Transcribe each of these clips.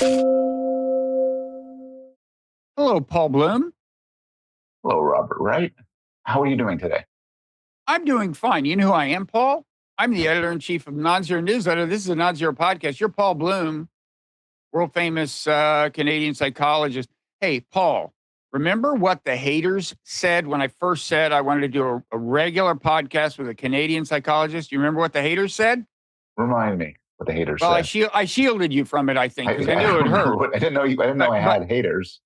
Hello, Paul Bloom. Hello, Robert Wright. How are you doing today? I'm doing fine. You know who I am, Paul? I'm the editor in chief of Non-Zero Newsletter. This is a Non-Zero podcast. You're Paul Bloom, world famous Canadian psychologist. Hey, Paul, remember what the haters said when I first said I wanted to do a regular podcast with a Canadian psychologist? You remember what the haters said? Remind me what the haters Well, said. I shielded you from it, I think, because I knew don't it hurt. remember I didn't know you. I didn't know I had haters.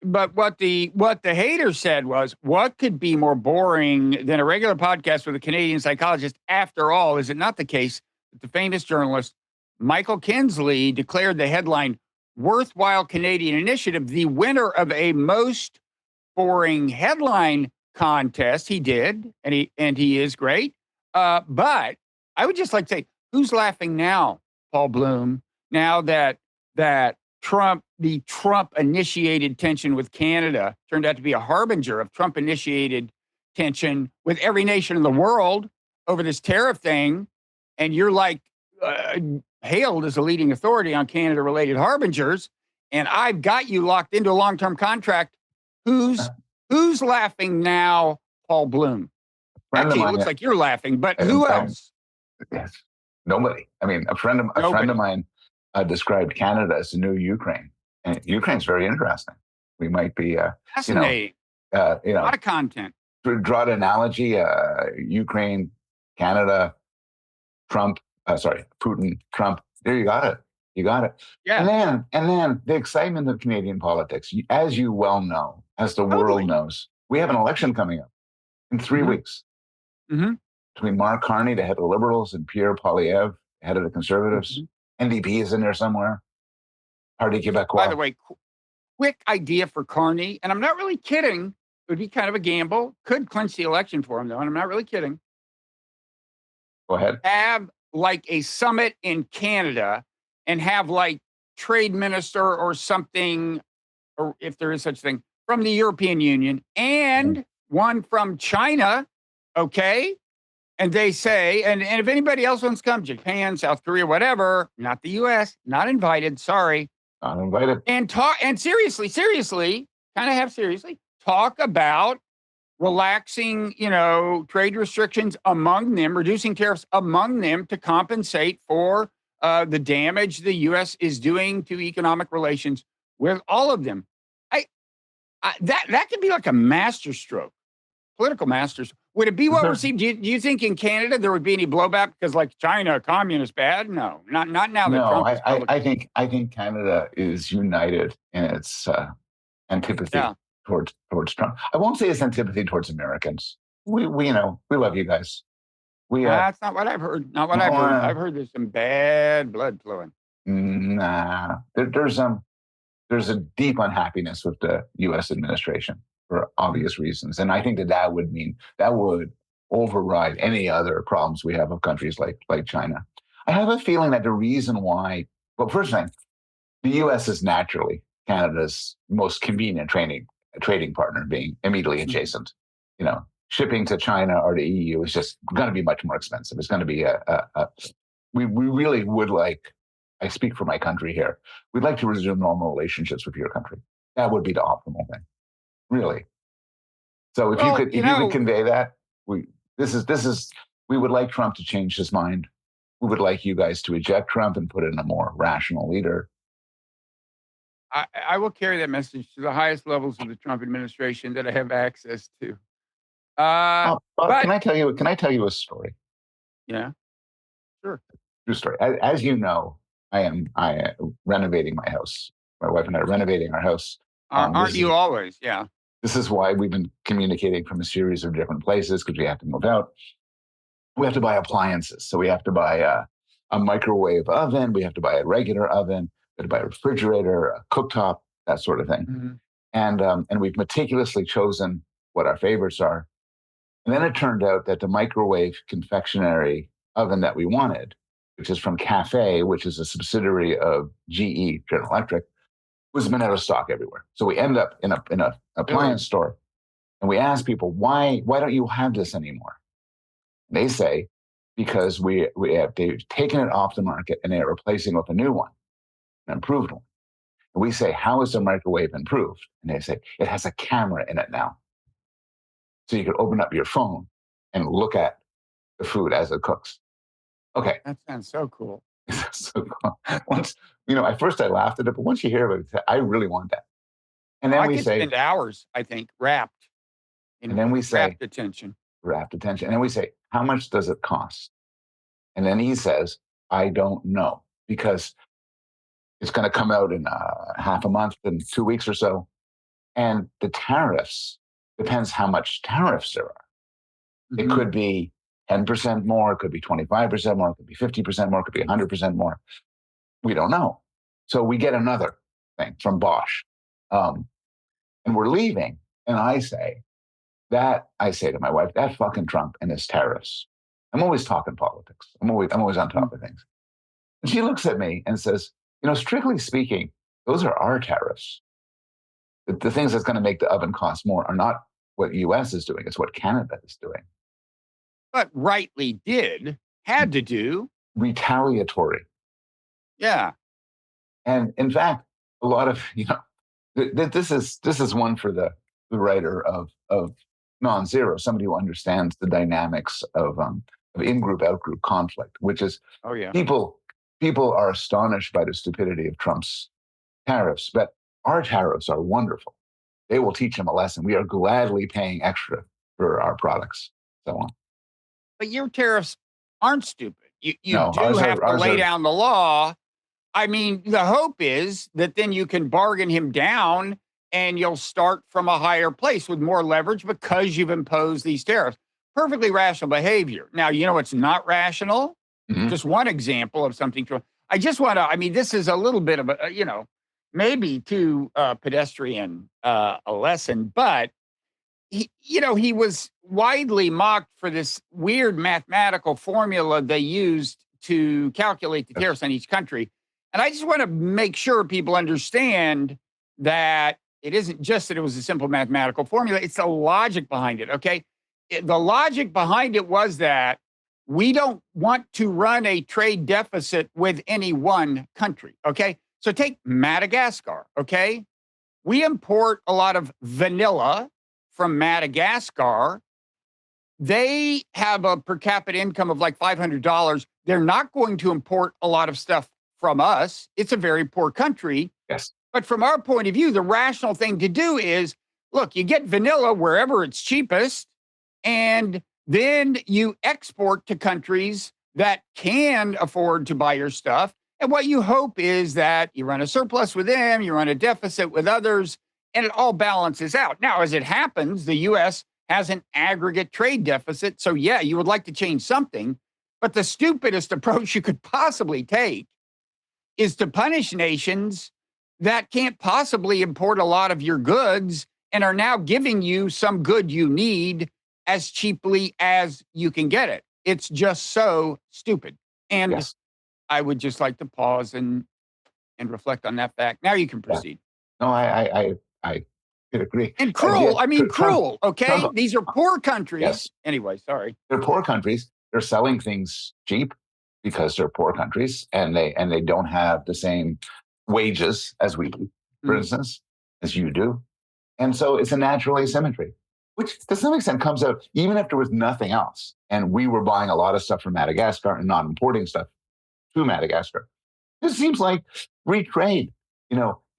But what the haters said was, what could be more boring than a regular podcast with a Canadian psychologist? After all, is it not the case that the famous journalist Michael Kinsley declared the headline "Worthwhile Canadian Initiative" the winner of a most boring headline contest? He did, and he is great. But I would just like to say, who's laughing now, Paul Bloom? Now that the Trump-initiated tension with Canada turned out to be a harbinger of Trump-initiated tension with every nation in the world over this tariff thing, and you're like hailed as a leading authority on Canada-related harbingers, and I've got you locked into a long-term contract. Who's laughing now, Paul Bloom? Actually, it looks like you're laughing, but who else? Yes, nobody. I mean, a friend of mine described Canada as the new Ukraine, and Ukraine's very interesting. We might be fascinating. A lot of content. To draw an analogy, Ukraine, Canada, Trump. Putin, Trump. There, you got it. You got it. Yeah. And then the excitement of Canadian politics, as you well know, as the world knows, we have an election coming up in 3 weeks. Mm-hmm. Between Mark Carney, the head of the Liberals, and Pierre Poilievre, head of the Conservatives. NDP is in there somewhere. Parti Québécois. By the way, quick idea for Carney, and I'm not really kidding. It would be kind of a gamble. Could clinch the election for him, though, and I'm not really kidding. Go ahead. Have like a summit in Canada and have like trade minister or something, or if there is such a thing, from the European Union and one from China, okay? And they say, and if anybody else wants to come, Japan, South Korea, whatever, not the U.S., not invited, sorry. Not invited. And seriously, talk about relaxing, trade restrictions among them, reducing tariffs among them to compensate for the damage the U.S. is doing to economic relations with all of them. That could be like a masterstroke, political masterstroke. Would it be well received? Do you think in Canada there would be any blowback because, like, China, communist bad? No, not now. No, I think Canada is united in its antipathy towards Trump. I won't say it's antipathy towards Americans. We love you guys. That's not what I've heard. Not what I've heard. I've heard there's some bad blood flowing. Nah, there's a deep unhappiness with the U.S. administration for obvious reasons. And I think that would override any other problems we have of countries like China. I have a feeling that the reason why, well, first thing, the U.S. is naturally Canada's most convenient trading partner, being immediately adjacent. Shipping to China or the EU is just going to be much more expensive. It's going to be we really would like, I speak for my country here, we'd like to resume normal relationships with your country. That would be the optimal thing. Really. So if you could convey that, we would like Trump to change his mind. We would like you guys to eject Trump and put in a more rational leader. I will carry that message to the highest levels of the Trump administration that I have access to. But can I tell you a story? Yeah, sure. True story. As you know, I am renovating my house. My wife and I are renovating our house. Aren't you always? Yeah. This is why we've been communicating from a series of different places, because we have to move out. We have to buy appliances. So we have to buy a microwave oven. We have to buy a regular oven. We have to buy a refrigerator, a cooktop, that sort of thing. And we've meticulously chosen what our favorites are. And then it turned out that the microwave confectionery oven that we wanted, which is from Cafe, which is a subsidiary of GE, General Electric, was been out of stock everywhere. So we end up in a appliance store, and we ask people, why don't you have this anymore? And they say, because they've taken it off the market and they're replacing it with a new one, an improved one. And we say, how is the microwave improved? And they say, it has a camera in it now. So you can open up your phone and look at the food as it cooks. Okay. That sounds so cool. So once, at first I laughed at it, but once you hear about it, I really want that. And Oh, then I we could say, spend hours, I think, wrapped and in then we say, rapt attention. rapt attention. And then we say, how much does it cost? And then he says, I don't know, because it's going to come out in half a month, in 2 weeks or so. And the tariffs depends how much tariffs there are. It could be 10% more, it could be 25% more, it could be 50% more, it could be 100% more. We don't know. So we get another thing from Bosch. And we're leaving. And I say to my wife, that fucking Trump and his tariffs. I'm always talking politics. I'm always on top of things. And she looks at me and says, strictly speaking, those are our tariffs. The things that's going to make the oven cost more are not what the US is doing, it's what Canada is doing. But rightly had to do. Retaliatory. Yeah. And in fact, a lot of, this is one for the writer of Non-Zero, somebody who understands the dynamics of in-group, out-group conflict, which is people are astonished by the stupidity of Trump's tariffs, but our tariffs are wonderful. They will teach them a lesson. We are gladly paying extra for our products, so on. But your tariffs aren't stupid. You No, do have to lay down the law. I mean, the hope is that then you can bargain him down and you'll start from a higher place with more leverage because you've imposed these tariffs. Perfectly rational behavior. Now, what's not rational? Just one example of something. I just want to, this is a little bit of a, maybe too pedestrian a lesson, but he was widely mocked for this weird mathematical formula they used to calculate the tariffs on each country. And I just want to make sure people understand that it isn't just that it was a simple mathematical formula, it's the logic behind it, okay? The logic behind it was that we don't want to run a trade deficit with any one country, okay? So take Madagascar, okay? We import a lot of vanilla from Madagascar. They have a per capita income of like $500. They're not going to import a lot of stuff from us. It's a very poor country. Yes. But from our point of view, the rational thing to do is, look, you get vanilla wherever it's cheapest, and then you export to countries that can afford to buy your stuff. And what you hope is that you run a surplus with them, you run a deficit with others, and it all balances out. Now, as it happens, the U.S. has an aggregate trade deficit. So, yeah, you would like to change something. But the stupidest approach you could possibly take is to punish nations that can't possibly import a lot of your goods and are now giving you some good you need as cheaply as you can get it. It's just so stupid. And I would just like to pause and reflect on that fact. Now you can proceed. No, I agree. And cruel. Cruel. Trump, Okay. Trump, These are poor countries. Yes. Anyway, sorry. They're poor countries. They're selling things cheap because they're poor countries and they don't have the same wages as we do, for instance, as you do. And so it's a natural asymmetry, which to some extent comes out even if there was nothing else. And we were buying a lot of stuff from Madagascar and not importing stuff to Madagascar. It seems like free trade,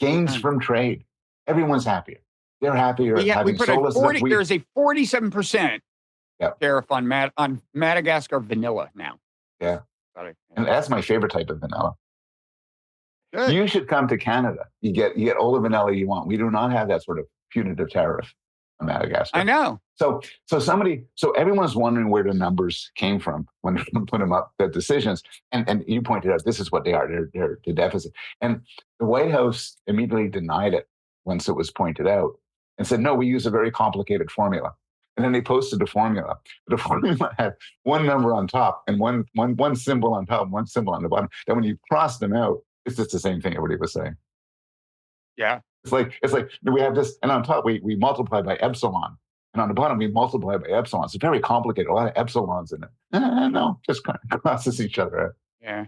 gains from trade. Everyone's happier. They're happier. Yeah, we put there's a 47% tariff on Madagascar vanilla now. Yeah. Sorry. And that's my favorite type of vanilla. Good. You should come to Canada. You get all the vanilla you want. We do not have that sort of punitive tariff on Madagascar. I know. So everyone's wondering where the numbers came from when they put them up, the decisions. And you pointed out this is what they are. They're the deficit. And the White House immediately denied it once it was pointed out and said, no, we use a very complicated formula. And then they posted the formula. The formula had one number on top and one symbol on top, one symbol on the bottom. Then when you cross them out, it's just the same thing everybody was saying. Yeah. It's like we have this, and on top we multiply by epsilon. And on the bottom, we multiply by epsilon. It's very complicated, a lot of epsilons in it. No, just kind of crosses each other out. Yeah.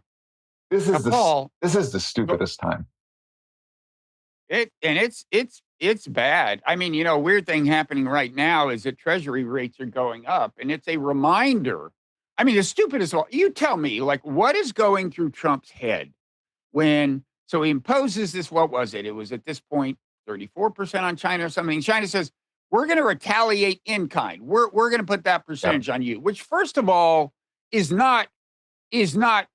This is the stupidest time. It's bad. I mean, weird thing happening right now is that treasury rates are going up, and it's a reminder. I mean, the stupidest of all, you tell me, like, what is going through Trump's head when so he imposes this, what was it? It was at this point 34% on China or something. China says, we're going to retaliate in kind. We're going to put that Yeah. percentage on you, which first of all is not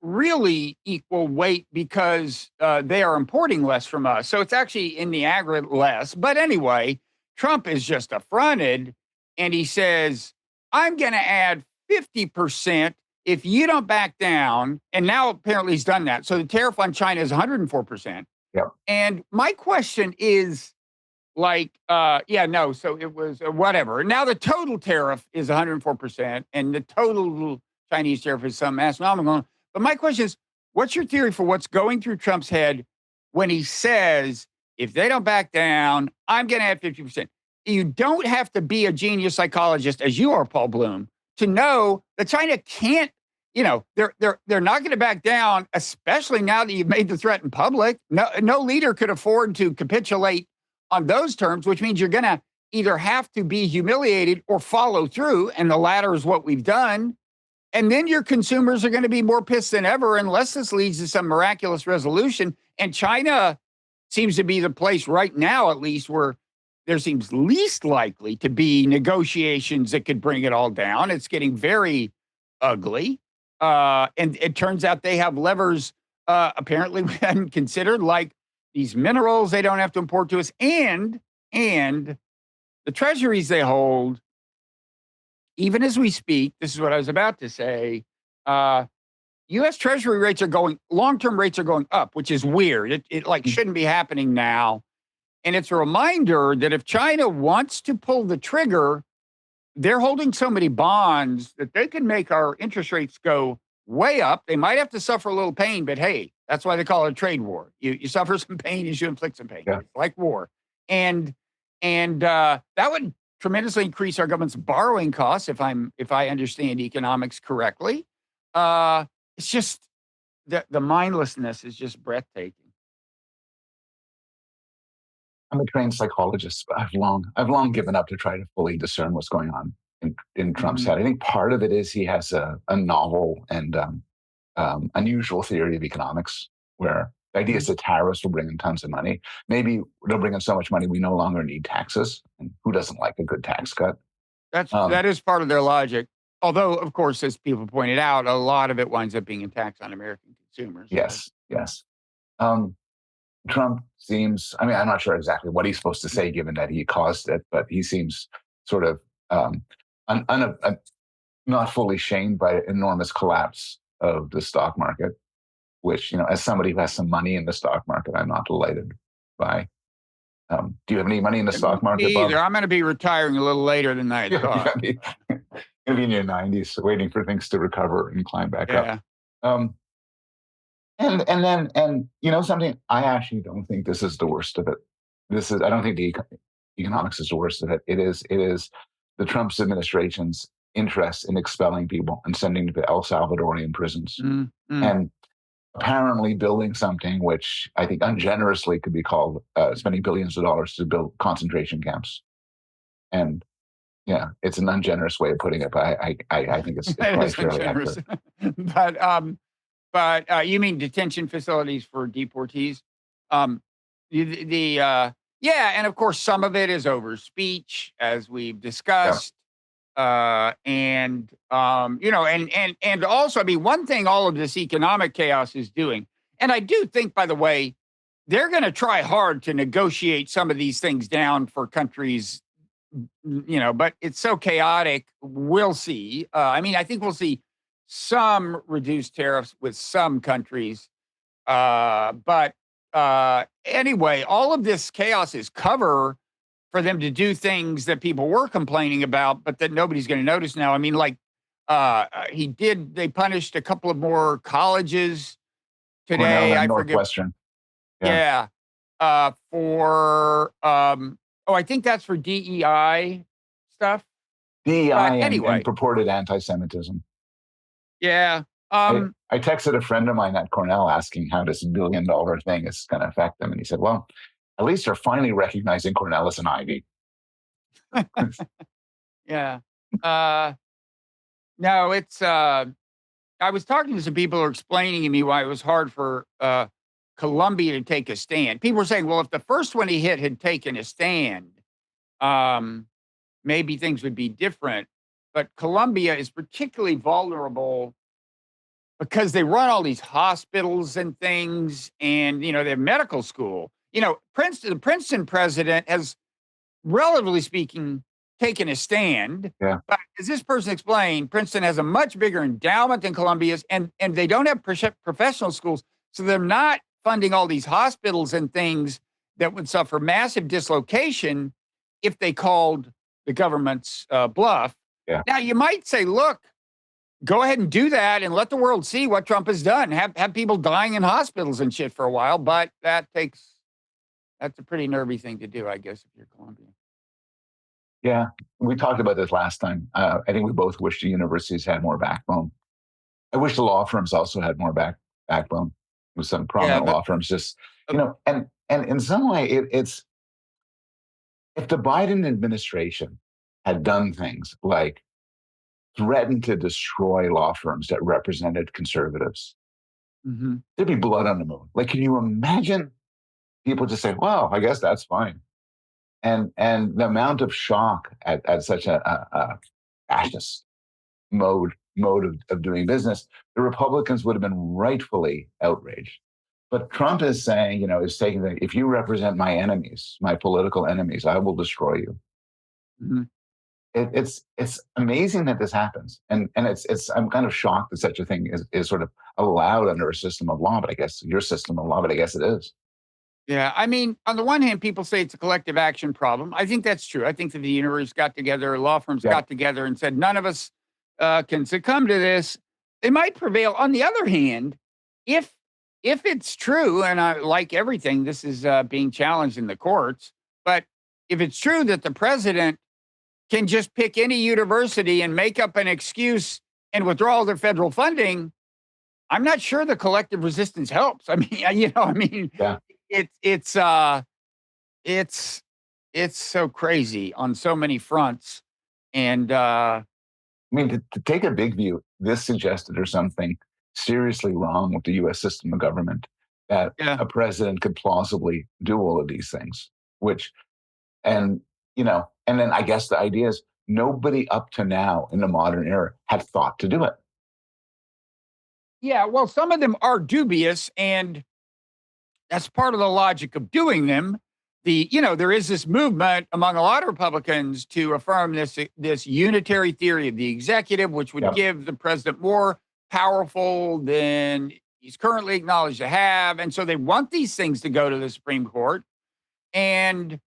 really equal weight because they are importing less from us. So it's actually in the aggregate less. But anyway, Trump is just affronted and he says, I'm going to add 50% if you don't back down. And now apparently he's done that. So the tariff on China is 104%. Yeah. And my question is, so it was whatever. Now the total tariff is 104%, and the total Chinese tariff is some astronomical. But my question is, what's your theory for what's going through Trump's head when he says, if they don't back down, I'm going to add 50%? You don't have to be a genius psychologist, as you are, Paul Bloom, to know that China can't. They're not going to back down, especially now that you've made the threat in public. No leader could afford to capitulate on those terms, which means you're going to either have to be humiliated or follow through. And the latter is what we've done. And then your consumers are going to be more pissed than ever unless this leads to some miraculous resolution. And China seems to be the place right now, at least, where there seems least likely to be negotiations that could bring it all down. It's getting very ugly. And it turns out they have levers apparently we hadn't considered, like these minerals they don't have to import to us, and the treasuries they hold. Even as we speak, this is what I was about to say. U.S. Treasury rates are going, long-term rates are going up, which is weird. It shouldn't be happening now. And it's a reminder that if China wants to pull the trigger, they're holding so many bonds that they can make our interest rates go way up. They might have to suffer a little pain, but hey, that's why they call it a trade war. You suffer some pain as you inflict some pain. Yeah. It's like war. And that would tremendously increase our government's borrowing costs if I understand economics correctly. It's just the mindlessness is just breathtaking. I'm a trained psychologist, but I've long given up to try to fully discern what's going on in Trump's head. I think part of it is he has a novel and unusual theory of economics, where the idea is that tariffs will bring in tons of money. Maybe they'll bring in so much money we no longer need taxes. And who doesn't like a good tax cut? That is part of their logic. Although, of course, as people pointed out, a lot of it winds up being a tax on American consumers. Yes. Trump seems, I mean, I'm not sure exactly what he's supposed to say given that he caused it, but he seems sort of not fully shamed by an enormous collapse of the stock market, which, as somebody who has some money in the stock market, I'm not delighted by. Do you have any money in the stock market, Bob? Either. I'm going to be retiring a little later than I thought. You're going to be in your 90s, waiting for things to recover and climb back up. And something, I actually don't think this is the worst of it. I don't think the economics is the worst of it. It is the Trump's administration's interest in expelling people and sending them to El Salvadorian prisons. And apparently building something which I think ungenerously could be called spending billions of dollars to build concentration camps. And yeah, it's an ungenerous way of putting it, but I think it's quite fairly accurate. But you mean detention facilities for deportees? And of course, some of it is over speech, as we've discussed. And also, I mean, one thing all of this economic chaos is doing, and I do think, by the way, they're going to try hard to negotiate some of these things down for countries, but it's so chaotic. We'll see. I think we'll see some reduced tariffs with some countries. But anyway, all of this chaos is cover for them to do things that people were complaining about, but that nobody's going to notice now. I mean, they punished a couple of more colleges today. I forget. Northwestern. I think that's for DEI stuff. DEI and purported anti-Semitism. Yeah. I texted a friend of mine at Cornell asking how this $1 billion thing is going to affect them. And he said, well, At least they're finally recognizing Cornelis and Ivy. Yeah. No, it's I was talking to some people who were explaining to me why it was hard for Colombia to take a stand. People were saying, well, if the first one he hit had taken a stand, um, maybe things would be different. But Colombia is particularly vulnerable because they run all these hospitals and things, and they have medical school. The Princeton president has, relatively speaking, taken a stand. Yeah. But as this person explained, Princeton has a much bigger endowment than Columbia's, and they don't have professional schools, so they're not funding all these hospitals and things that would suffer massive dislocation if they called the government's bluff. Yeah. Now, you might say, look, go ahead and do that and let the world see what Trump has done. Have people dying in hospitals and shit for a while, but that's a pretty nervy thing to do, I guess, if you're Colombia. Yeah, we talked about this last time. I think we both wish the universities had more backbone. I wish the law firms also had more backbone. With some prominent law firms, just and in some way, it's if the Biden administration had done things like threatened to destroy law firms that represented conservatives, there'd be blood on the moon. Like, can you imagine people just say, "Well, I guess that's fine," and the amount of shock at such a fascist mode of doing business, the Republicans would have been rightfully outraged. But Trump is saying, is taking if you represent my enemies, my political enemies, I will destroy you. It's amazing that this happens, and it's I'm kind of shocked that such a thing is sort of allowed under a system of law. But I guess your system of law, but I guess it is. Yeah, I mean, on the one hand, people say it's a collective action problem. I think that's true. I think that the universe got together, law firms got together and said, none of us can succumb to this. They might prevail. On the other hand, if it's true, and I like everything, this is being challenged in the courts, but if it's true that the president can just pick any university and make up an excuse and withdraw all their federal funding, I'm not sure the collective resistance helps. I mean, it's so crazy on so many fronts. And I mean, to take a big view, this suggests that there's something seriously wrong with the U.S. system of government, that a president could plausibly do all of these things, and then I guess the idea is nobody up to now in the modern era had thought to do it. Yeah, well, some of them are dubious, and that's part of the logic of doing them. There is this movement among a lot of Republicans to affirm this unitary theory of the executive, which would give the president more powerful than he's currently acknowledged to have. And so they want these things to go to the Supreme Court, and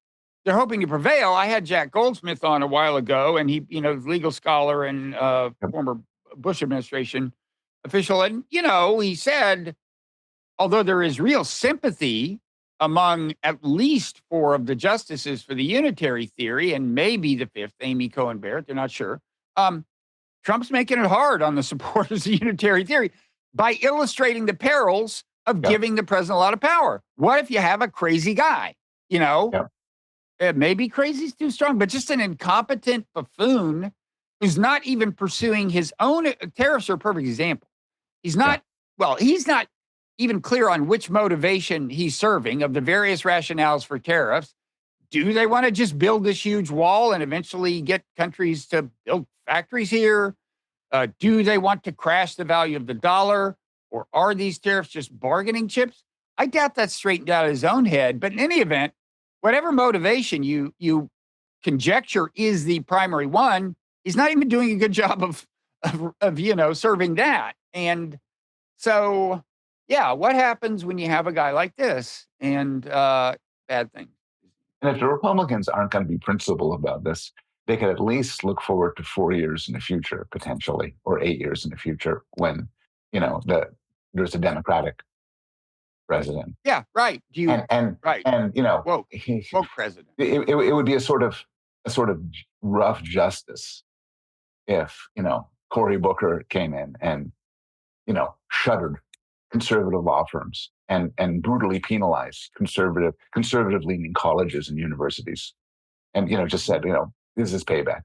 they're hoping to prevail. I had Jack Goldsmith on a while ago, and he, legal scholar and former Bush administration official. And, he said, although there is real sympathy among at least 4 of the justices for the unitary theory, and maybe the 5th, Amy Cohen Barrett, they're not sure. Trump's making it hard on the supporters of unitary theory by illustrating the perils of giving the president a lot of power. What if you have a crazy guy? Maybe crazy's too strong, but just an incompetent buffoon who's not even pursuing his own. Tariffs are a perfect example. He's not even clear on which motivation he's serving of the various rationales for tariffs. Do they want to just build this huge wall and eventually get countries to build factories here? Do they want to crash the value of the dollar? Or are these tariffs just bargaining chips? I doubt that's straightened out of his own head. But in any event, whatever motivation you conjecture is the primary one, he's not even doing a good job of serving that. And so, what happens when you have a guy like this? And bad things. And if the Republicans aren't going to be principled about this, they could at least look forward to 4 years in the future, potentially, or 8 years in the future, when there's a Democratic president. Yeah, right. Right. Woke president. It would be a sort of rough justice if Cory Booker came in and shuttered conservative law firms and brutally penalize conservative leaning colleges and universities, and just said, this is payback.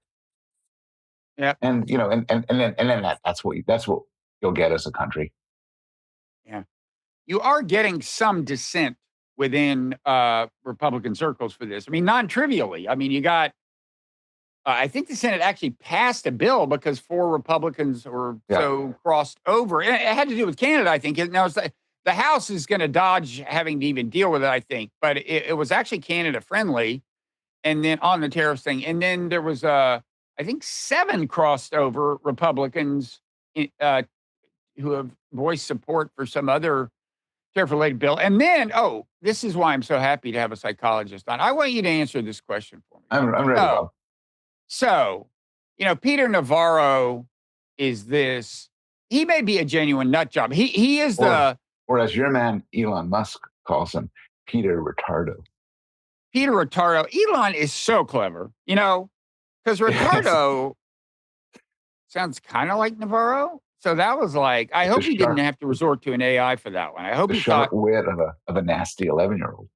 Yeah. And then that's what you'll get as a country. Yeah. You are getting some dissent within Republican circles for this. I mean, non-trivially. I mean, you got I think the Senate actually passed a bill because 4 Republicans or so crossed over. It had to do with Canada, I think. Now, the House is going to dodge having to even deal with it, I think. But it was actually Canada friendly, and then on the tariffs thing. And then there was, I think, 7 crossed over Republicans who have voiced support for some other tariff-related bill. And then, this is why I'm so happy to have a psychologist on. I want you to answer this question for me. I'm ready, Bob. So, Peter Navarro is this. He may be a genuine nut job. He is or as your man Elon Musk calls him, Peter Retardo. Peter Retardo. Elon is so clever, because Retardo sounds kind of like Navarro. So that was like, I hope he didn't have to resort to an AI for that one. I hope the he sharp wit of a nasty 11-year-old.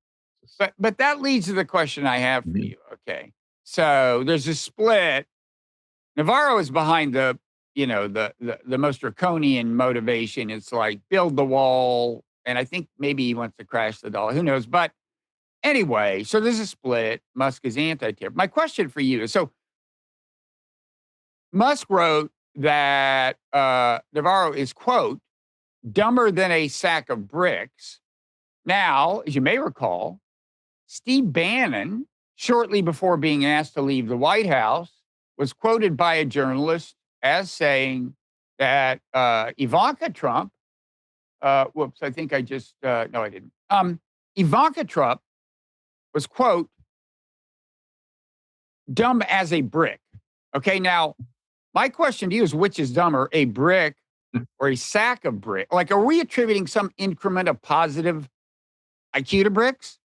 But that leads to the question I have for you. Okay. So there's a split. Navarro is behind the most draconian motivation. It's like build the wall. And I think maybe he wants to crash the dollar. Who knows? But anyway, so there's a split. Musk is anti-tariff. My question for you is, so Musk wrote that Navarro is, quote, dumber than a sack of bricks. Now, as you may recall, Steve Bannon, shortly before being asked to leave the White House, was quoted by a journalist as saying that Ivanka Trump, I think I just, no, I didn't. Ivanka Trump was, quote, dumb as a brick. Okay, now, my question to you is, which is dumber, a brick or a sack of brick? Like, are we attributing some increment of positive IQ to bricks?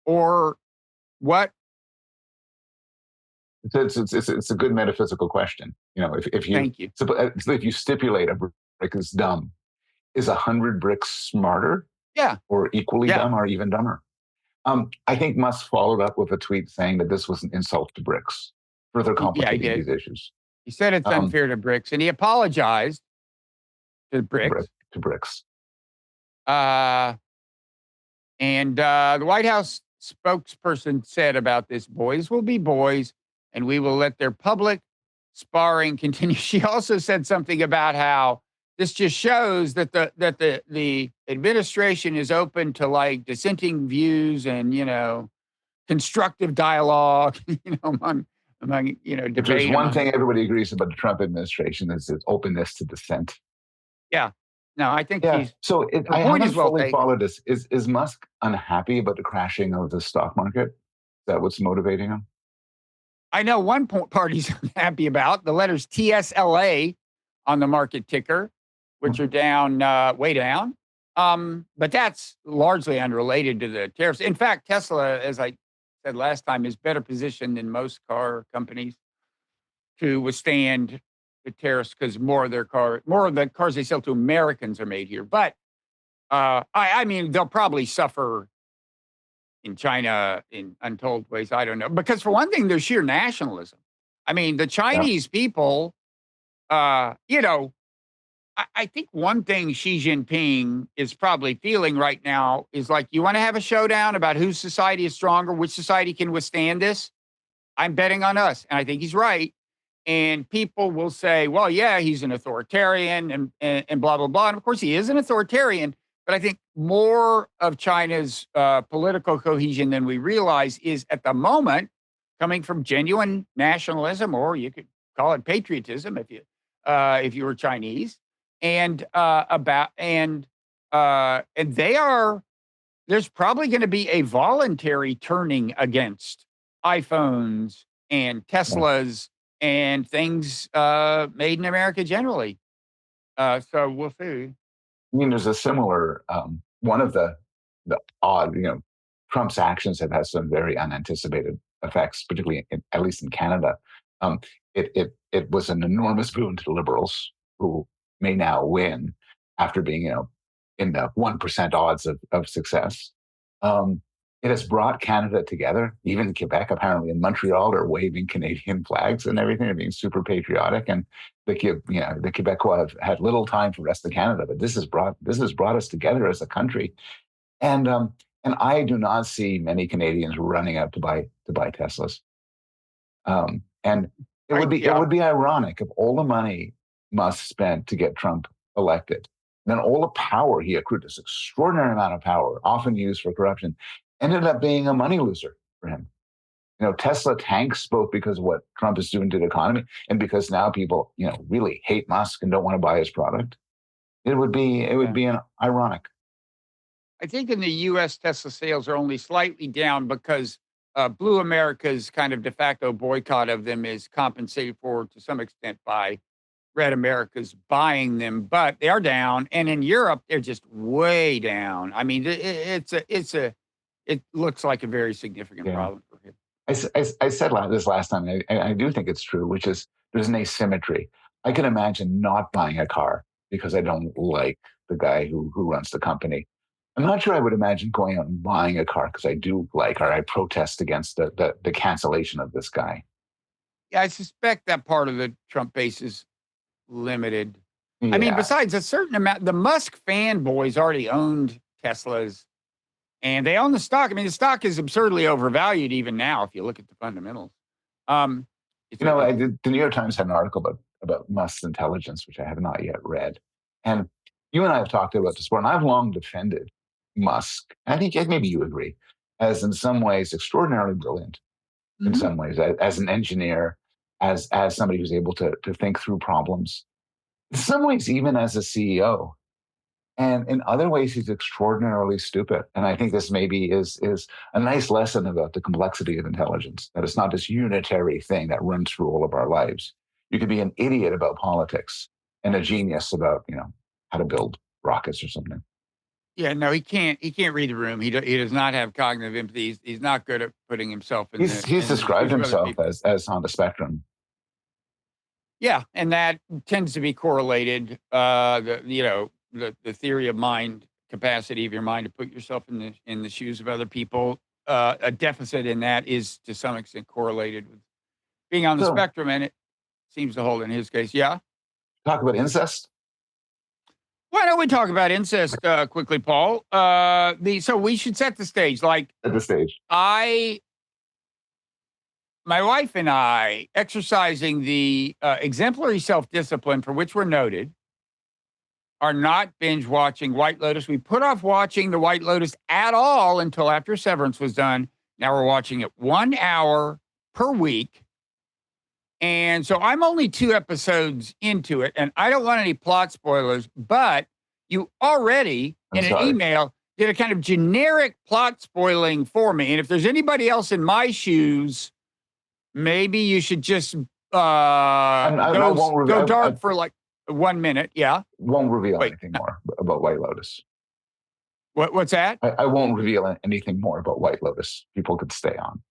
Or what? It's a good metaphysical question. If you Thank you. if you stipulate a brick is dumb, is 100 bricks smarter? Yeah. Or equally dumb, or even dumber? I think Musk followed up with a tweet saying that this was an insult to bricks, further complicating these issues. He said it's unfair to bricks, and he apologized to bricks. To bricks. And the White House spokesperson said about this, boys will be boys, and we will let their public sparring continue. She also said something about how this just shows that the administration is open to like dissenting views and constructive dialogue among debate. If there's one thing everybody agrees about the Trump administration is its openness to dissent. Yeah. No, I think he's. So I haven't fully followed this. Is Musk unhappy about the crashing of the stock market? Is that what's motivating him? I know one part he's unhappy about. The letters TSLA on the market ticker, which are down, way down. But that's largely unrelated to the tariffs. In fact, Tesla, as I said last time, is better positioned than most car companies to withstand the tariffs because more of the cars they sell to Americans are made here. But I mean, they'll probably suffer in China in untold ways. I don't know. Because for one thing, there's sheer nationalism. I mean, the Chinese people, I think one thing Xi Jinping is probably feeling right now is like, you want to have a showdown about whose society is stronger, which society can withstand this? I'm betting on us. And I think he's right. And people will say, well, yeah, he's an authoritarian and blah, blah, blah. And of course, he is an authoritarian. But I think more of China's political cohesion than we realize is at the moment coming from genuine nationalism, or you could call it patriotism if you were Chinese. And there's probably going to be a voluntary turning against iPhones and Teslas and things made in America generally. So we'll see. I mean, there's a similar one of the odd, Trump's actions have had some very unanticipated effects, particularly at least in Canada. It was an enormous boon to the Liberals, who may now win after being, in the 1% odds of success. It has brought Canada together. Even Quebec, apparently in Montreal, are waving Canadian flags and everything, and being super patriotic. And the Quebecois have had little time for the rest of Canada, but this has brought us together as a country. And I do not see many Canadians running out to buy Teslas. And it would be ironic if all the money Musk spent to get Trump elected, then all the power he accrued, this extraordinary amount of power, often used for corruption, ended up being a money loser for him. Tesla tanks both because of what Trump is doing to the economy and because now people, really hate Musk and don't want to buy his product. It would be an ironic. I think in the U.S., Tesla sales are only slightly down because Blue America's kind of de facto boycott of them is compensated for to some extent by Red America's buying them, but they are down. And in Europe, they're just way down. I mean, it looks like a very significant problem for him. I said this last time, and I do think it's true, which is there's an asymmetry. I can imagine not buying a car because I don't like the guy who runs the company. I'm not sure I would imagine going out and buying a car because I do like, or I protest against the cancellation of this guy. Yeah, I suspect that part of the Trump base is limited. Yeah. I mean, besides a certain amount, the Musk fanboys already owned Teslas and they own the stock. I mean, the stock is absurdly overvalued even now if you look at the fundamentals. The New York Times had an article about Musk's intelligence, which I have not yet read. And you and I have talked about this before, and I've long defended Musk. I think maybe you agree, as in some ways extraordinarily brilliant, in some ways, as an engineer, as somebody who's able to think through problems. In some ways, even as a CEO. And in other ways, he's extraordinarily stupid. And I think this maybe is a nice lesson about the complexity of intelligence, that it's not this unitary thing that runs through all of our lives. You could be an idiot about politics and a genius about, how to build rockets or something. Yeah, no, he can't read the room. He does not have cognitive empathy. He's not good at putting himself in. He's described himself as on the spectrum. Yeah, and that tends to be correlated. The theory of mind capacity of your mind to put yourself in the shoes of other people. A deficit in that is to some extent correlated with being on the spectrum, and it seems to hold in his case. Yeah. Talk about incest. Why don't we talk about incest quickly, Paul? So we should set the stage. Like at the stage, my wife and I, exercising the exemplary self-discipline for which we're noted, are not binge watching White Lotus. We put off watching the White Lotus at all until after Severance was done. Now we're watching it 1 hour per week. And so I'm only 2 episodes into it, and I don't want any plot spoilers, but you already, in an email, did a kind of generic plot spoiling for me. And if there's anybody else in my shoes, maybe you should just go dark for like 1 minute. Yeah. Won't reveal anything more about White Lotus. What's that? I won't reveal anything more about White Lotus. People could stay on.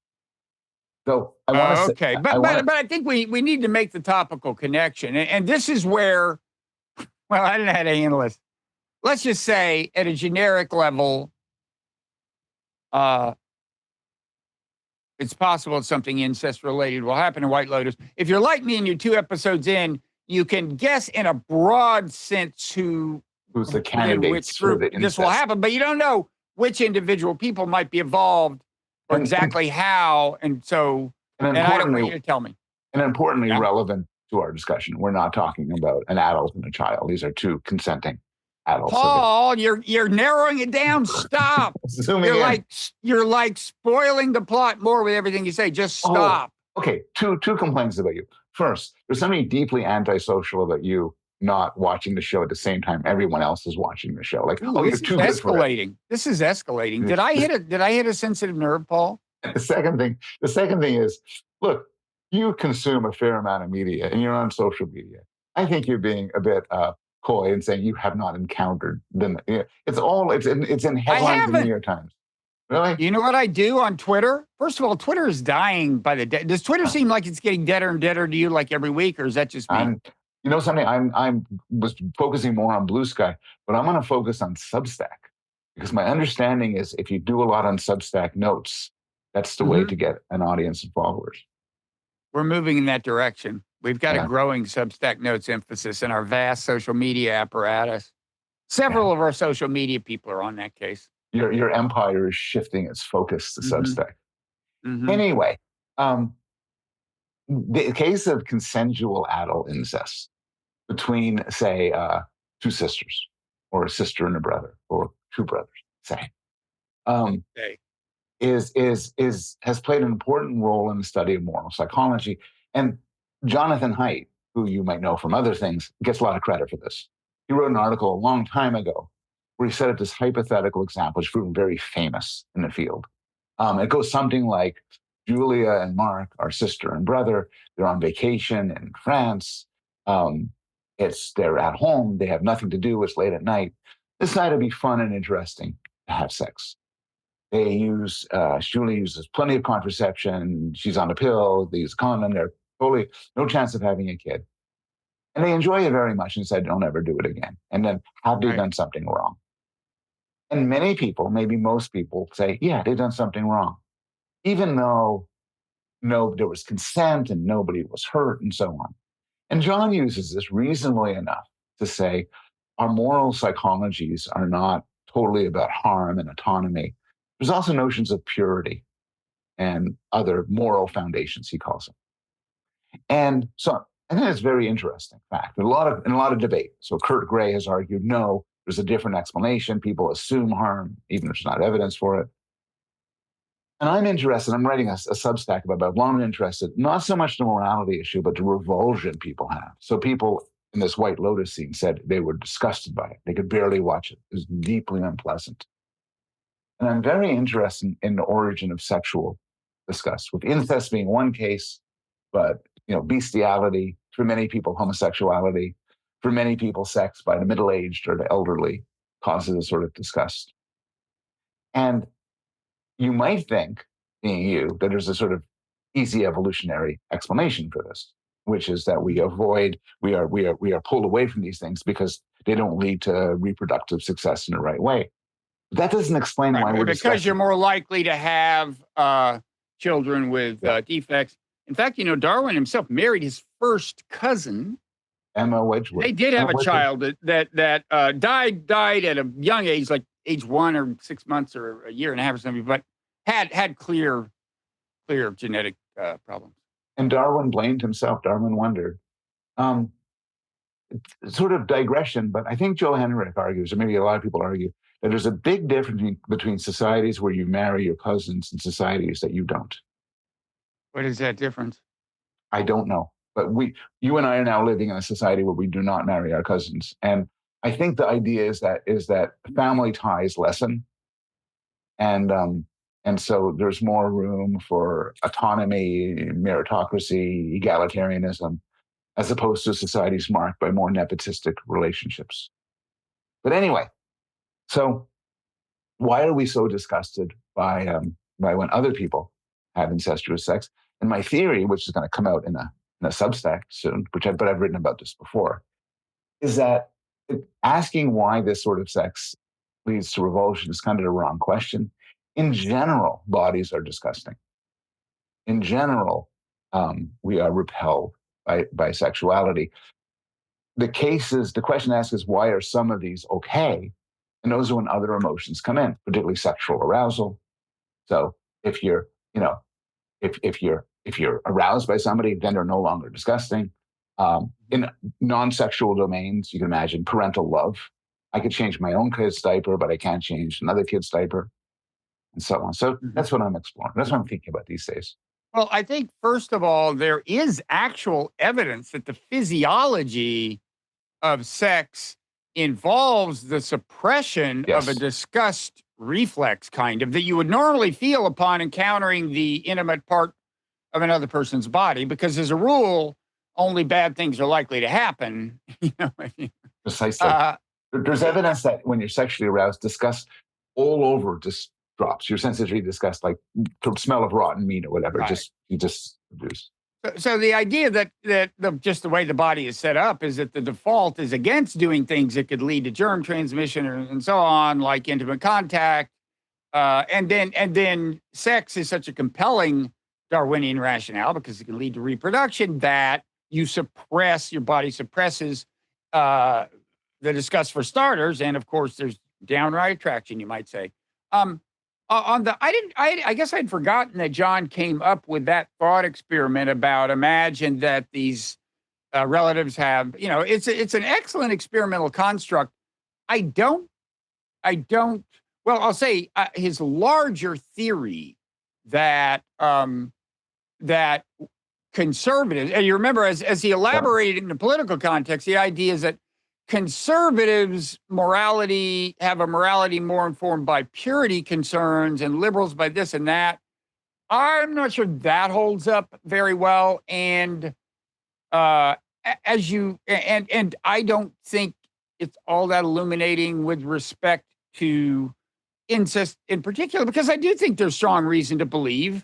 So I want to okay, but I think we need to make the topical connection, and this is where, well, I don't know how to handle this. Let's just say at a generic level, it's possible that something incest related will happen in White Lotus. If you're like me and you're 2 episodes in, you can guess in a broad sense who's the candidates for the incest. This will happen, but you don't know which individual people might be involved. Or exactly how, and so, and I don't want you to tell me. And importantly, relevant to our discussion, we're not talking about an adult and a child. These are 2 consenting adults. Paul, you're narrowing it down. Stop. You're like spoiling the plot more with everything you say. Just stop. Okay, two complaints about you. First, there's something deeply antisocial about you not watching the show at the same time everyone else is watching the show. Like, this is escalating. This is escalating. Did I hit a sensitive nerve, Paul? The second thing is, look, you consume a fair amount of media and you're on social media. I think you're being a bit coy and saying you have not encountered them. It's in headlines in the New York Times. Really? You know what I do on Twitter? First of all, Twitter is dying by the day. Does Twitter seem like it's getting deader and deader to you like every week, or is that just me? You know something? I'm was focusing more on Blue Sky, but I'm going to focus on Substack because my understanding is if you do a lot on Substack notes, that's the way Mhm. to get an audience and followers. We're moving in that direction. We've got a Yeah, growing Substack notes emphasis in our vast social media apparatus. yeah. Several of our social media people are on that case. Your empire is shifting its focus to Mhm. Substack. Mhm. Anyway, um, the case of consensual adult incest between, say, two sisters, or a sister and a brother, or two brothers, say, um, Okay. is has played an important role in the study of moral psychology. And Jonathan Haidt, who you might know from other things, gets a lot of credit for this. He wrote an article a long time ago where he set up this hypothetical example, which proven very famous in the field. It goes something like Julia and Mark are sister and brother. They're on vacation in France. Um, they're at home. They have nothing to do. It's late at night. This night would be fun and interesting to have sex. Julie uses plenty of contraception. She's on a pill. They use a condom. They're totally no chance of having a kid. And they enjoy it very much and said, don't ever do it again. And then, have they Right. done something wrong? And many people, maybe most people, say, yeah, they've done something wrong, even though there was consent and nobody was hurt and so on. And John uses this reasonably enough to say our moral psychologies are not totally about harm and autonomy. There's also notions of purity and other moral foundations, he calls them. And so I think it's very interesting fact. In a lot of debate. So Kurt Gray has argued, no, there's a different explanation. People assume harm, even if there's not evidence for it. And I'm interested, I'm writing a Substack about that. Well, I'm interested, not so much the morality issue, but the revulsion people have. So people in this White Lotus scene said they were disgusted by it. They could barely watch it. It was deeply unpleasant. And I'm very interested in the origin of sexual disgust, with incest being one case, but bestiality, for many people, homosexuality, for many people, sex by the middle-aged or the elderly causes a sort of disgust. And you might think, being you, that there's a sort of easy evolutionary explanation for this, which is that we are pulled away from these things because they don't lead to reproductive success in the right way. That doesn't explain why Right. we're Because you're discussing. more likely to have children with Yeah, defects. In fact, Darwin himself married his first cousin. Emma Wedgwood. They did Emma have a Wedgwood. child that died at a young age, like age 1 or 6 months or a year and a half or something, but had clear genetic problems. And Darwin blamed himself. Darwin wondered. Um, Sort of digression, but I think Joe Henrich argues, or maybe a lot of people argue, that there's a big difference between societies where you marry your cousins and societies that you don't. What is that difference? I don't know, but you and I are now living in a society where we do not marry our cousins, and I think the idea is that family ties lessen, and so there's more room for autonomy, meritocracy, egalitarianism, as opposed to societies marked by more nepotistic relationships. But anyway, so why are we so disgusted by when other people have incestuous sex? And my theory, which is going to come out in a Substack soon, but I've written about this before, is that asking why this sort of sex leads to revulsion is kind of the wrong question. In general, bodies are disgusting. In general, we are repelled by sexuality. The question asked is, why are some of these okay? And those are when other emotions come in, particularly sexual arousal. So if you're, if you're aroused by somebody, then they're no longer disgusting. In non-sexual domains, you can imagine parental love. I could change my own kid's diaper, but I can't change another kid's diaper, and so on. So Mhm. that's what I'm exploring. That's what I'm thinking about these days. Well, I think, first of all, there is actual evidence that the physiology of sex involves the suppression of a Yes. disgust reflex, kind of, that you would normally feel upon encountering the intimate part of another person's body, because as a rule, only bad things are likely to happen. Precisely. uh, There's evidence that when you're sexually aroused, disgust all over just drops. Your sensitivity to disgust, like the smell of rotten meat or whatever, right. you just produce. So the idea that just the way the body is set up is that the default is against doing things that could lead to germ transmission and so on, like intimate contact, and then sex is such a compelling Darwinian rationale because it can lead to reproduction that your body suppresses the disgust for starters, and of course there's downright attraction, you might say. Um, I guess I'd forgotten that John came up with that thought experiment about imagine that these relatives have, it's an excellent experimental construct. I don't, well, I'll say his larger theory that, that conservatives, and you remember as he elaborated in the political context, the idea is that conservatives have a morality more informed by purity concerns and liberals by this and that. I'm not sure that holds up very well. And I don't think it's all that illuminating with respect to incest in particular, because I do think there's strong reason to believe.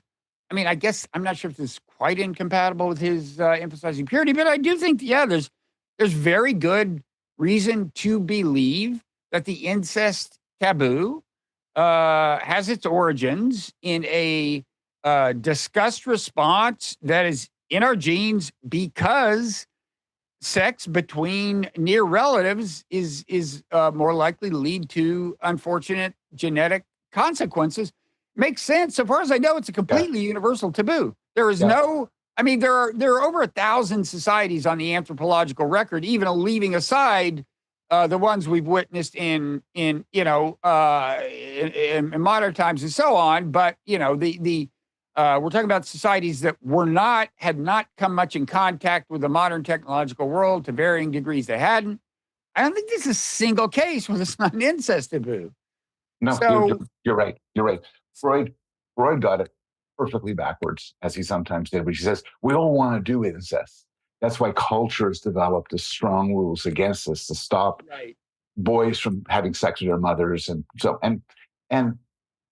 I mean, I guess I'm not sure if this is quite incompatible with his emphasizing purity, but I do think, there's very good reason to believe that the incest taboo has its origins in a disgust response that is in our genes because sex between near relatives is more likely to lead to unfortunate genetic consequences. Makes sense. So far as I know, it's a completely universal taboo. There is no, I mean, there are over 1,000 societies on the anthropological record, even leaving aside the ones we've witnessed in modern times and so on. But we're talking about societies that had not come much in contact with the modern technological world to varying degrees. They hadn't. I don't think this is a single case where it's not an incest taboo. No, So you're right. You're right. Freud got it perfectly backwards, as he sometimes did, which he says, we all want to do incest. That's why culture has developed strong rules against this to stop boys from having sex with their mothers.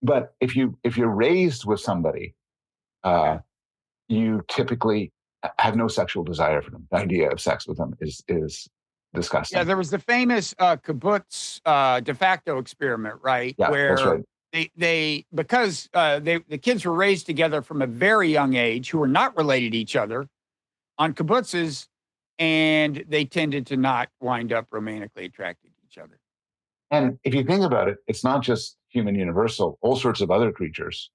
But if you're raised with somebody, you typically have no sexual desire for them. The idea of sex with them is disgusting. Yeah, there was the famous kibbutz de facto experiment, right? Yeah, where that's right. The kids were raised together from a very young age, who were not related to each other on kibbutzes, and they tended to not wind up romantically attracted to each other. And if you think about it, it's not just human universal. All sorts of other creatures,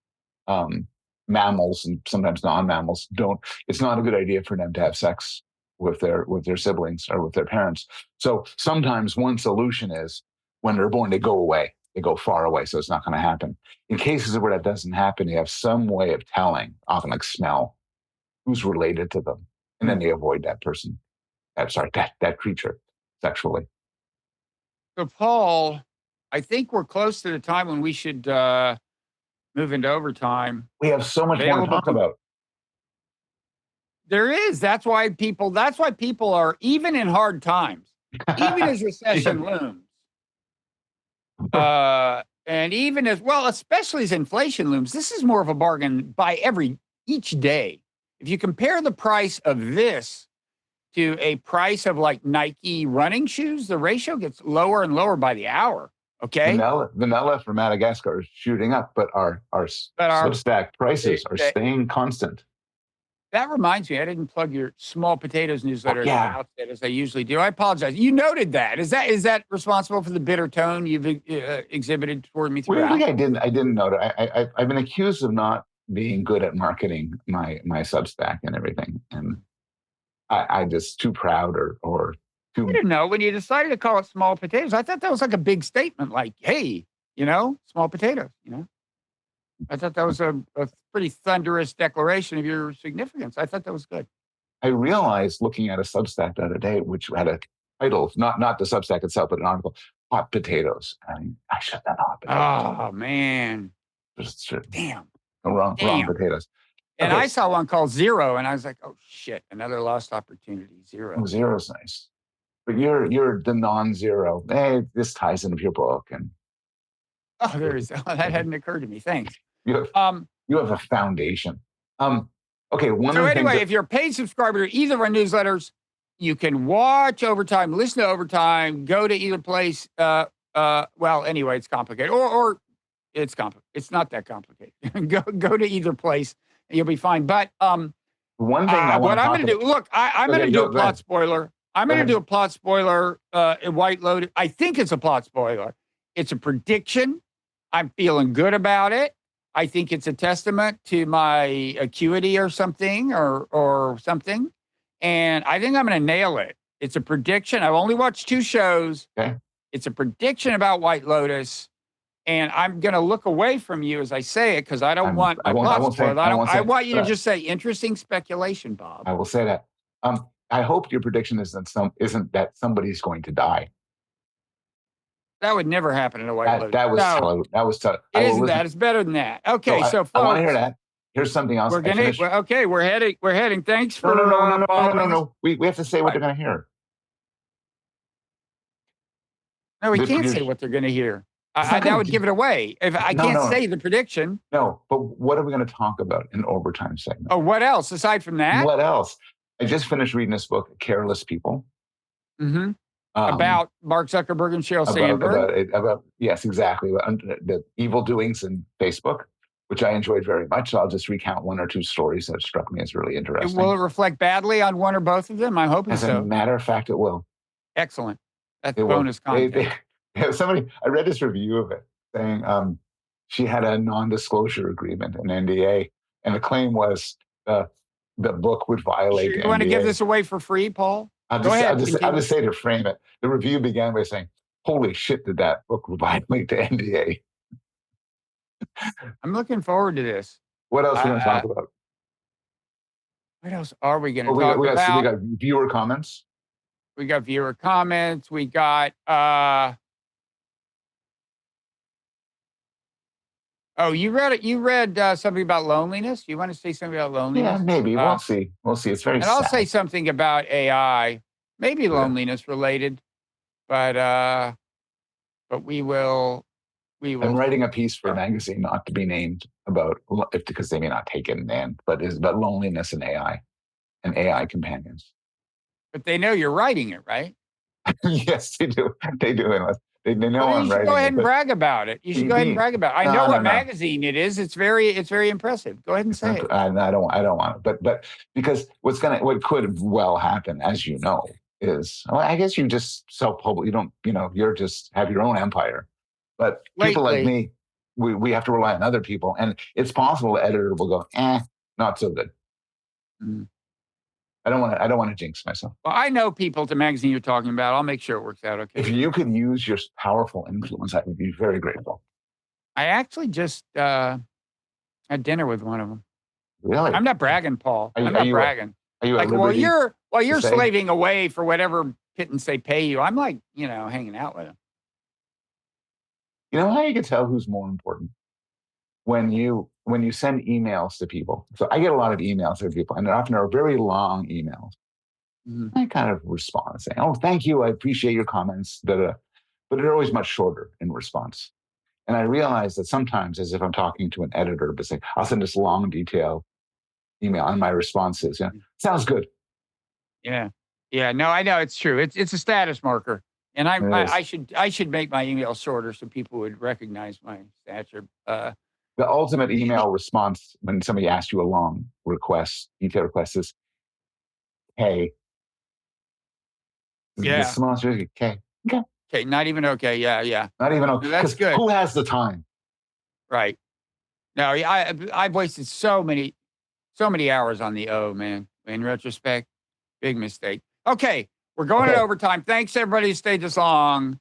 mammals and sometimes non-mammals, don't. It's not a good idea for them to have sex with their siblings or with their parents. So sometimes one solution is when they're born, they go away. They go far away, so it's not going to happen. In cases where that doesn't happen, they have some way of telling, often like smell, who's related to them, and then they avoid that person. That creature sexually. So, Paul, I think we're close to the time when we should move into overtime. We have so much more to talk about. There is. That's why people are, even in hard times, even as recession looms, and even as well, especially as inflation looms, this is more of a bargain by each day. If you compare the price of this to a price of like Nike running shoes, the ratio gets lower and lower by the hour. Okay. Vanilla from Madagascar is shooting up, but our Substack prices are staying constant. That reminds me, I didn't plug your Small Potatoes newsletter at the outset as I usually do. I apologize. You noted that. Is that responsible for the bitter tone you've exhibited toward me throughout? Weirdly, I didn't note it. I've been accused of not being good at marketing my Substack and everything, and I just too proud or too. I didn't know when you decided to call it Small Potatoes. I thought that was like a big statement, like, hey, small potatoes. I thought that was a pretty thunderous declaration of your significance. I thought that was good. I realized looking at a Substack the other day, which had a title, not the Substack itself, but an article, Hot Potatoes. I shut that hot potatoes. Oh, man. Damn. Wrong potatoes. And I saw one called Zero, and I was like, oh, shit, another lost opportunity. Zero. Oh, Zero's nice. But you're the non-zero. Hey, this ties into your book. That hadn't occurred to me. Thanks. You have a foundation. Okay, one So of the things anyway, that, if you're a paid subscriber to either of our newsletters, you can watch Overtime, listen to Overtime, go to either place. Well, anyway, it's complicated, or it's complicated. It's not that complicated. go to either place, and you'll be fine. But one thing I want what to I'm talk going to about. do, look, I'm going Okay, to do a go ahead. plot spoiler. I'm Go going to ahead. do a plot spoiler in White Lotus. I think it's a plot spoiler. It's a prediction. I'm feeling good about it. I think it's a testament to my acuity or something, or something. And I think I'm going to nail it. It's a prediction. I've only watched 2 shows. Okay. It's a prediction about White Lotus. And I'm going to look away from you as I say it because I don't want my plot spoiled. I want you to just say interesting speculation, Bob. I will say that. I hope your prediction isn't that somebody's going to die. That would never happen in a White Lotus. That was No, that was tough. it isn't that. It's better than that. Okay, so I want to folks, hear that. Here's something else. we're heading. Thanks for No. We have to say what they're going to hear. No, we can't say what they're going to hear. That would give it away. If I can't say the prediction. No, but what are we going to talk about in Overtime segment? Oh, what else aside from that? What else? I just finished reading this book, Careless People. Mm-hmm. About Mark Zuckerberg and Sheryl Sandberg. Yes, exactly. The evil doings in Facebook, which I enjoyed very much. So I'll just recount 1 or 2 stories that struck me as really interesting. Will it reflect badly on one or both of them? I'm hoping so. As a matter of fact, it will. Excellent. That's bonus content. I read this review of it saying she had a non-disclosure agreement, an NDA, and the claim was the book would violate. Sure, you want to give this away for free, Paul? I'll just say to frame it. The review began by saying, "Holy shit, did that book violate the NDA?" I'm looking forward to this. What else are we going to talk about? What else are we going to talk about? We got viewer comments. We got viewer comments. We got oh, you read it. You read something about loneliness. You want to say something about loneliness? Yeah, maybe. We'll see. We'll see. It's very sad. I'll say something about AI, maybe loneliness related, but we will. I'm writing a piece for a magazine, not to be named, about because they may not take it in the end, but is about loneliness and AI companions. But they know you're writing it, right? Yes, they do. They do. They know I'm writing it. You should go ahead and brag about it. You should go ahead and brag about it. I know what magazine it is. It's very impressive. Go ahead and say it. I don't want it. But because what could well happen, as you know, is, well, I guess you just self-publish. You don't, you're just have your own empire. But people like me, we have to rely on other people, and it's possible the editor will go, not so good. Mm. I don't want to jinx myself. Well, I know people at the magazine you're talking about. I'll make sure it works out okay. If you could use your powerful influence, I would be very grateful. I actually just had dinner with one of them. Really? I'm not bragging, Paul. I'm not bragging. Are you like, while you're slaving away for whatever pittance they pay you, I'm like, hanging out with them. You know how you can tell who's more important? When you send emails to people. So I get a lot of emails from people, and often are very long emails. Mm-hmm. I kind of respond saying, "Oh, thank you. I appreciate your comments." But they're always much shorter in response. And I realize that sometimes, as if I'm talking to an editor, but saying, I'll send this long, detailed email, and my response is, sounds good. Yeah. No, I know it's true. It's a status marker. And I should make my email shorter so people would recognize my stature. The ultimate email response when somebody asks you a long detailed request is, "Hey." Yeah. The smallest okay. Okay, not even okay. Yeah. Not even okay. That's good. Who has the time? Right. No, I've wasted so many hours on the man. In retrospect, big mistake. Okay, we're going to overtime. Thanks everybody who stayed this long.